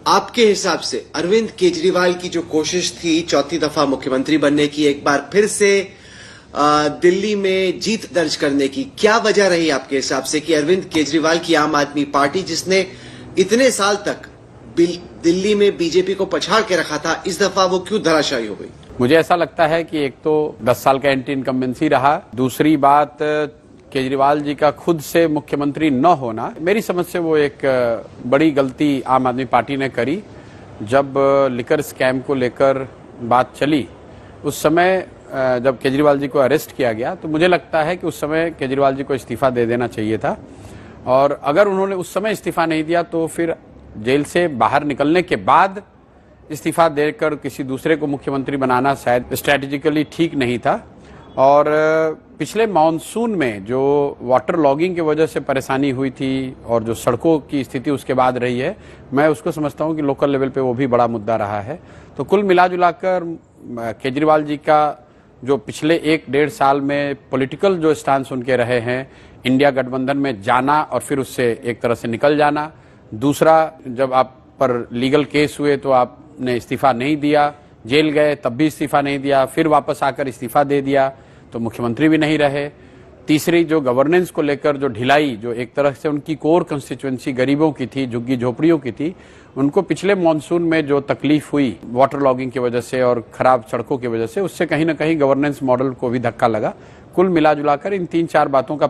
आपके हिसाब से अरविंद केजरीवाल की जो कोशिश थी चौथी दफा मुख्यमंत्री बनने की, एक बार फिर से दिल्ली में जीत दर्ज करने की, क्या वजह रही आपके हिसाब से कि अरविंद केजरीवाल की आम आदमी पार्टी, जिसने इतने साल तक दिल्ली में बीजेपी को पछाड़ के रखा था, इस दफा वो क्यों धराशायी हो गई? मुझे ऐसा लगता है कि एक तो 10 साल का एंटी इनकम्बेंसी रहा, दूसरी बात केजरीवाल जी का खुद से मुख्यमंत्री न होना। मेरी समझ से वो एक बड़ी गलती आम आदमी पार्टी ने करी। जब लिकर स्कैम को लेकर बात चली, उस समय जब केजरीवाल जी को अरेस्ट किया गया, तो मुझे लगता है कि उस समय केजरीवाल जी को इस्तीफा दे देना चाहिए था। और अगर उन्होंने उस समय इस्तीफा नहीं दिया तो फिर जेल से बाहर निकलने के बाद इस्तीफा देकर किसी दूसरे को मुख्यमंत्री बनाना शायद स्ट्रैटेजिकली ठीक नहीं था। और पिछले मानसून में जो वाटर लॉगिंग की वजह से परेशानी हुई थी और जो सड़कों की स्थिति उसके बाद रही है, मैं उसको समझता हूं कि लोकल लेवल पे वो भी बड़ा मुद्दा रहा है। तो कुल मिलाजुलाकर केजरीवाल जी का जो पिछले 1-1.5 साल में पॉलिटिकल जो स्टांस उनके रहे हैं, इंडिया गठबंधन में जाना और फिर उससे एक तरह से निकल जाना, दूसरा जब आप पर लीगल केस हुए तो आपने इस्तीफा नहीं दिया, जेल गए तब भी इस्तीफा नहीं दिया, फिर वापस आकर इस्तीफा दे दिया तो मुख्यमंत्री भी नहीं रहे, तीसरी जो गवर्नेंस को लेकर जो ढिलाई, जो एक तरह से उनकी कोर कंस्टिट्यूएंसी गरीबों की थी, झुग्गी झोपड़ियों की थी, उनको पिछले मॉनसून में जो तकलीफ हुई वाटर लॉगिंग की वजह से और खराब सड़कों की वजह से, उससे कहीं ना कहीं गवर्नेंस मॉडल को भी धक्का लगा। कुल मिलाजुलाकर इन 3-4 बातों का